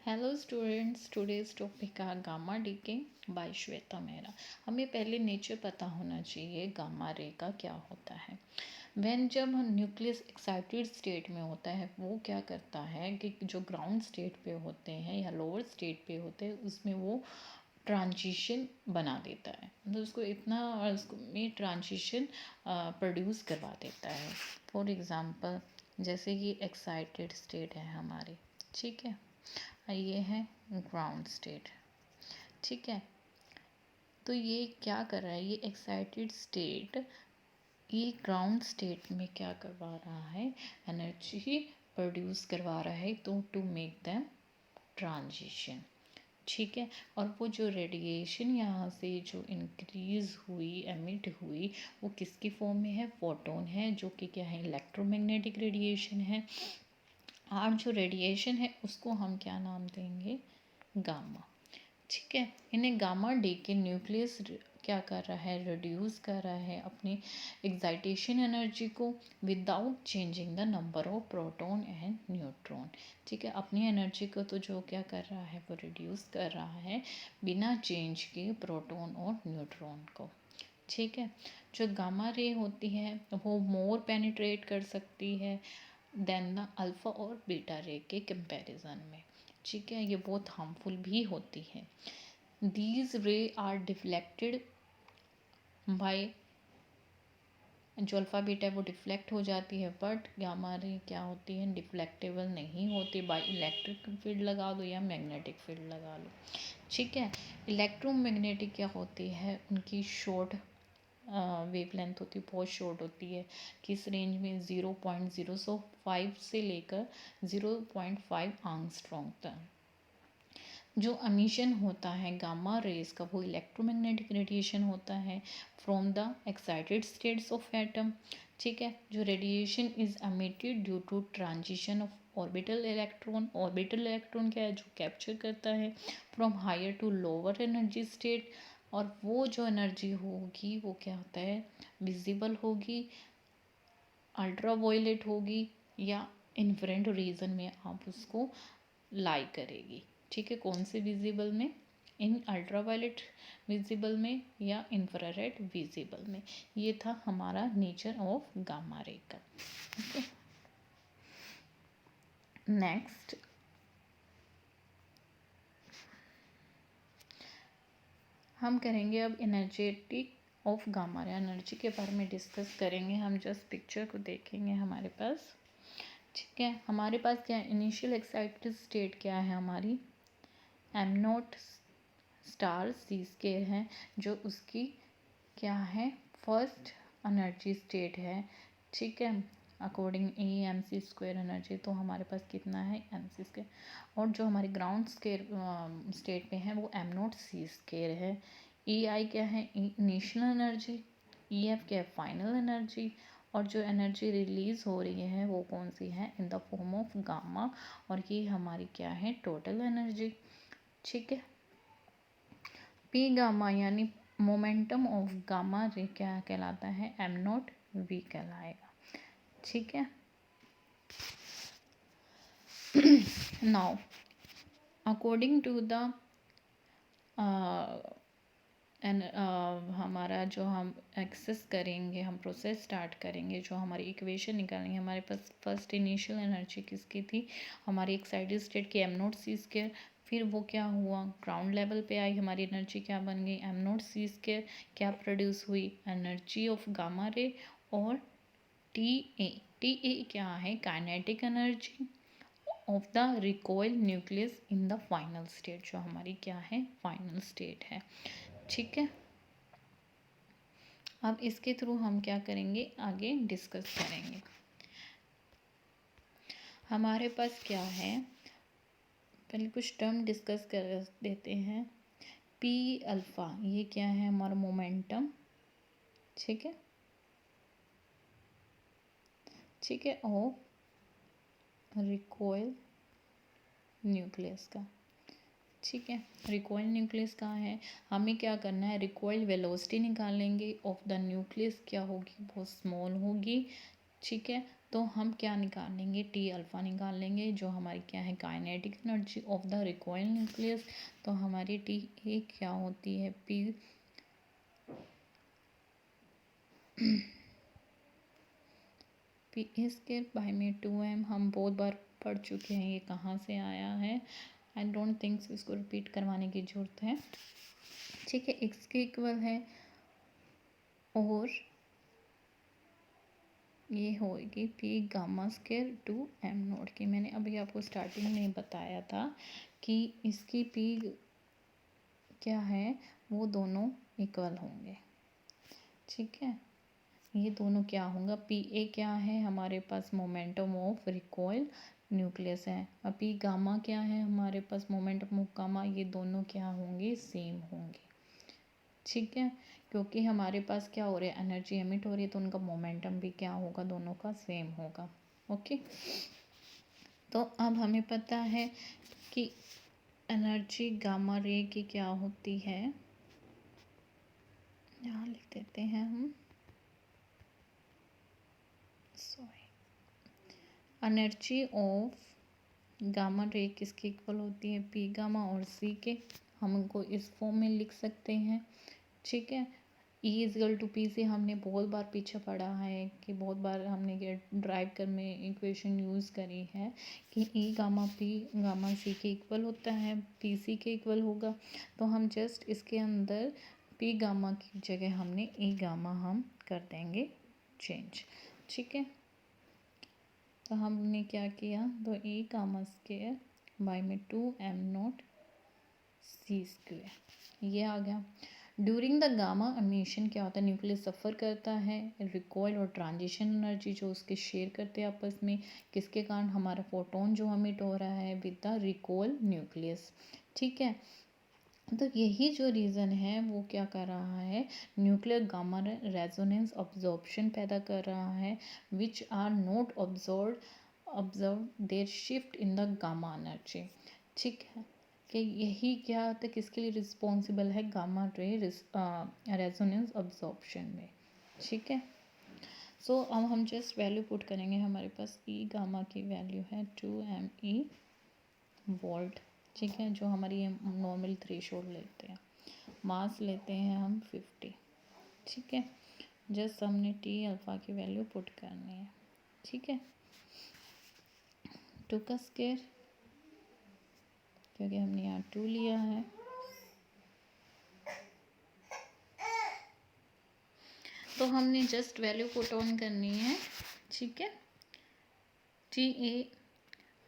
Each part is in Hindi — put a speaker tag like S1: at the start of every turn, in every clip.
S1: हेलो स्टूडेंट्स, टुडेज टॉपिक है gamma decay by Shweta Mehra. हमें पहले नेचर पता होना चाहिए गामा रे का क्या होता है। जब हम न्यूक्लियस एक्साइटेड स्टेट में होता है, वो क्या करता है कि जो ग्राउंड स्टेट पे होते हैं या लोअर स्टेट पे होते हैं, उसमें वो ट्रांजिशन बना देता है। मतलब उसको इतना उसको में ट्रांजिशन प्रोड्यूस करवा देता है। फॉर एग्ज़ाम्पल, जैसे कि एक्साइटेड स्टेट है हमारी, ठीक है, ये है ग्राउंड स्टेट, ठीक है। तो ये क्या कर रहा है, ये एक्साइटेड स्टेट ये ग्राउंड स्टेट में क्या करवा रहा है, एनर्जी प्रोड्यूस करवा रहा है तो टू मेक दैम ट्रांजिशन, ठीक है। और वो जो रेडिएशन यहाँ से जो इंक्रीज हुई, एमिट हुई, वो किसकी फॉर्म में है, फोटोन है, जो कि क्या है, इलेक्ट्रोमैग्नेटिक रेडिएशन है। और जो रेडिएशन है उसको हम क्या नाम देंगे, गामा, ठीक है। इन्हें गामा डी के न्यूक्लियस क्या कर रहा है, रिड्यूस कर रहा है अपनी एक्साइटेशन एनर्जी को without changing the number of proton and neutron, ठीक है। अपनी एनर्जी को तो जो क्या कर रहा है, वो रिड्यूस कर रहा है बिना चेंज के प्रोटॉन और न्यूट्रॉन को, ठीक है। जो गामा रे होती है वो मोर पेनिट्रेट कर सकती है देन द अल्फ़ा और बीटा रे के कंपैरिजन में, ठीक है। ये बहुत हार्मफुल भी होती है। दीज रे आर डिफ्लेक्टेड बाय, जो अल्फ़ा बीटा है वो डिफ्लेक्ट हो जाती है, बट गामा रे क्या होती है, डिफ्लेक्टेबल नहीं होती। बाय इलेक्ट्रिक फील्ड लगा दो या मैग्नेटिक फील्ड लगा लो, ठीक है। इलेक्ट्रोमैग्नेटिक क्या होती है, उनकी शॉर्ट वेवलेंथ होती है, बहुत शॉर्ट होती है। किस रेंज में, 0.005 से लेकर 0.5 आंगस्ट्रॉन्ग तक। जो एमिशन होता है गामा रेज का, वो इलेक्ट्रोमैग्नेटिक रेडिएशन होता है from the excited states of atom, ठीक है। जो radiation is emitted due to transition of orbital electron क्या है, जो कैप्चर करता है from higher to lower energy state. और वो जो एनर्जी होगी वो क्या होता है, विजिबल होगी, अल्ट्रा वायलेट होगी, या इन्फ्रारेड रीजन में आप उसको लाई करेगी, ठीक है। कौन से विजिबल में, इन अल्ट्रावायलेट विजिबल में या इंफ्रारेड विजिबल में। ये था हमारा नेचर ऑफ गामा रे का, ओके। नेक्स्ट हम करेंगे अब energetic of gamma ray, energy के बारे में डिस्कस करेंगे। हम जस्ट पिक्चर को देखेंगे हमारे पास, ठीक है। हमारे पास क्या है, इनिशियल एक्साइटेड स्टेट क्या है हमारी, m naught star c square है, जो उसकी क्या है, फर्स्ट एनर्जी स्टेट है, ठीक है। According a m c square energy, तो हमारे पास कितना है, एम सी स्क्वायर। और जो हमारी ग्राउंड स्केयर स्टेट पे है वो एम नॉट सी स्केयर है। ई आई क्या है, इनिशियल एनर्जी, ई एफ क्या है, फाइनल एनर्जी। और जो एनर्जी रिलीज हो रही है वो कौन सी है, in the form of gamma, और ये हमारी क्या है, टोटल एनर्जी, ठीक है। पी गामा यानी मोमेंटम ऑफ गामा रे क्या कहलाता है, एम नॉट वी कहलाएगा, ठीक है। नाउ अकॉर्डिंग टू द हमारा जो हम एक्सेस करेंगे, हम प्रोसेस स्टार्ट करेंगे, जो हमारी इक्वेशन निकालेंगे। हमारे पास फर्स्ट इनिशियल एनर्जी किसकी थी, हमारी एक्साइटेड स्टेट की, एम नॉट सी स्क्वायर। फिर वो क्या हुआ, ग्राउंड लेवल पे आई, हमारी एनर्जी क्या बन गई, एम नॉट सी स्क्वायर। क्या प्रोड्यूस हुई, एनर्जी ऑफ गामा रे, और टी ए क्या है, kinetic energy of the recoil nucleus in the final state, जो हमारी क्या है, फाइनल स्टेट है, ठीक है। अब इसके थ्रू हम क्या करेंगे, आगे डिस्कस करेंगे। हमारे पास क्या है, पहले कुछ टर्म डिस्कस कर देते हैं। पी अल्फ़ा, ये क्या है, हमारा मोमेंटम, ठीक है, ठीक है, और रिकॉइल न्यूक्लियस का, ठीक है। रिकॉइल न्यूक्लियस कहाँ है, हमें क्या करना है, रिकॉइल वेलोसिटी निकालेंगे ऑफ द न्यूक्लियस क्या होगी, बहुत स्मॉल होगी, ठीक है। तो हम क्या निकालेंगे, टी अल्फ़ा निकाल लेंगे, जो हमारी क्या है kinetic energy of the recoil nucleus. तो हमारी टी ए क्या होती है, पी पी स्केयर बाई में 2m। हम बहुत बार पढ़ चुके हैं, ये कहाँ से आया है, आई डोंट थिंक इसको रिपीट करवाने की ज़रूरत है। ठीक है, इसके इक्वल है, और ये होगी पी गामा स्केयर 2m0 की। मैंने अभी आपको स्टार्टिंग में बताया था कि इसकी पी क्या है, वो दोनों इक्वल होंगे। ठीक है, ये दोनों क्या होगा, पी ए क्या है हमारे पास, मोमेंटम ऑफ रिकॉइल न्यूक्लियस है, और पी गामा क्या है हमारे पास, मोमेंटम ऑफ गामा। ये दोनों क्या होंगे, सेम होंगे। ठीक है, क्योंकि हमारे पास क्या हो रहा है, एनर्जी एमिट हो रही है, तो उनका मोमेंटम भी क्या होगा, दोनों का सेम होगा। ओके, तो अब हमें पता है कि एनर्जी गामा रे की क्या होती है, यहाँ लिख देते हैं हम, sorry, energy of gamma ray किसके इक्वल होती है, पी गामा और सी के। हम उनको इस फॉर्म में लिख सकते हैं। ठीक है, E इजगल टू पी से हमने बहुत बार पीछे पढ़ा है, कि बहुत बार हमने ये ड्राइव कर में इक्वेशन यूज़ करी है कि E गामा पी गामा सी के इक्वल होता है, पी सी के इक्वल होगा। तो हम जस्ट इसके अंदर पी गामा की जगह हमने E गामा हम कर देंगे चेंज। ठीक है, तो हमने क्या किया, तो E गामा स्केयर बाई में 2m0 सी स्क्वेयर, ये आ गया। ड्यूरिंग द गामा एमिशन क्या होता है, न्यूक्लियस सफ़र करता है रिकॉइल और ट्रांजिशन एनर्जी जो उसके शेयर करते हैं आपस में, किसके कारण, हमारा फोटोन जो एमिट हो रहा है विद द रिकॉइल न्यूक्लियस। ठीक है, तो यही जो रीज़न है वो क्या कर रहा है, न्यूक्लियर गामा रेजोनेंस ऑब्जॉर्प्शन पैदा कर रहा है, which are not observe their shift in the gamma energy. ठीक है, कि यही क्या होता है, किसके लिए रिस्पॉन्सिबल है, गामा रे रेजोनेंस ऑब्जॉर्प्शन में। ठीक है, सो अब हम जस्ट वैल्यू पुट करेंगे, हमारे पास ई गामा की वैल्यू है 2me वोल्ट। ठीक है, जो हमारी नॉर्मल थ्रेशोल्ड लेते हैं, मास लेते हैं हम 50। ठीक है, जस्ट हमने टी अल्फ़ा की वैल्यू पुट करनी है। ठीक है, 2 का स्केयर, क्योंकि हमने यहाँ 2 लिया है, तो हमने जस्ट वैल्यू पुट ऑन करनी है। ठीक है, टी ए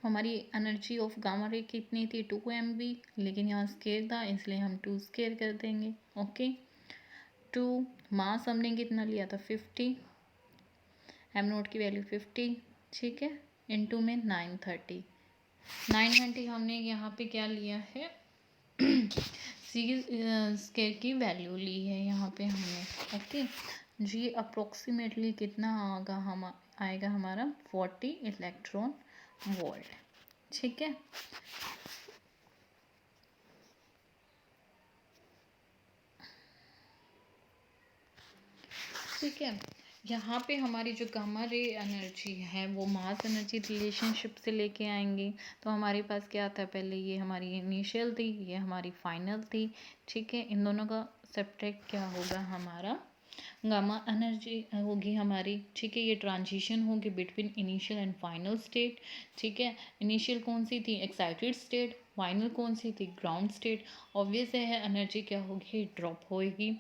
S1: हमारी एनर्जी ऑफ गामा रे कितनी थी, 2mv, लेकिन यहाँ स्केयर था इसलिए हम 2 स्केयर कर देंगे। ओके, 2 मास हमने कितना लिया था, 50, m0 की वैल्यू 50। ठीक है, इनटू में 930 हमने यहाँ पे क्या लिया है, सी स्केयर की वैल्यू ली है यहाँ पे हमने। ओके जी, अप्रोक्सीमेटली कितना आएगा हमारा 40 इलेक्ट्रॉन वोल्ट। ठीक है, ठीक है, यहाँ पे हमारी जो गामा रे एनर्जी है वो मास एनर्जी रिलेशनशिप से लेके आएंगे। तो हमारे पास क्या था, पहले ये हमारी इनिशियल थी, ये हमारी फाइनल थी। ठीक है, इन दोनों का सब्ट्रैक्ट क्या होगा, हमारा गामा एनर्जी होगी हमारी। ठीक है, ये ट्रांजिशन होगी between initial and final state. ठीक है, इनिशियल कौन सी थी, एक्साइटेड स्टेट, फाइनल कौन सी थी, ग्राउंड स्टेट। ऑब्वियस है एनर्जी क्या होगी, ड्रॉप होएगी।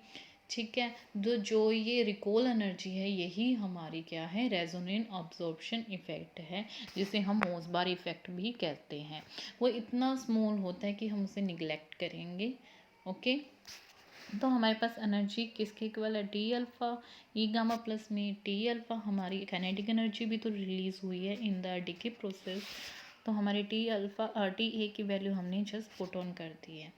S1: ठीक है, जो ये रिकॉल एनर्जी है यही हमारी क्या है, रेजोनेंट अब्जॉर्प्शन इफेक्ट है, जिसे हम मोसबार इफेक्ट भी कहते हैं। वो इतना स्मॉल होता है कि हम उसे निगलेक्ट करेंगे। ओके, तो हमारे पास एनर्जी किसके इक्वल है, टी अल्फ़ा, ई गामा प्लस में टी अल्फ़ा। हमारी काइनेटिक एनर्जी भी तो रिलीज़ हुई है इन द डीके प्रोसेस। तो हमारी टी अल्फ़ा टी ए की वैल्यू हमने जस्ट पुट ऑन कर दी है।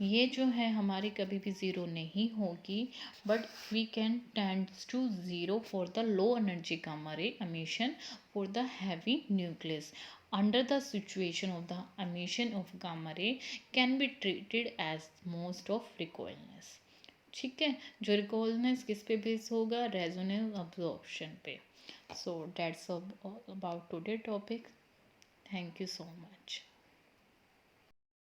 S1: ये जो है हमारी कभी भी ज़ीरो नहीं होगी, but we can tends to zero for the low energy gamma ray emission for the heavy nucleus. Under the situation of the emission of gamma ray can be treated as most of recoilness. ठीक है, जो रिकॉलनेस किस पे बेस होगा, रेजोनेंस अब्जॉर्प्शन पे। So that's all about today topic. Thank you so much.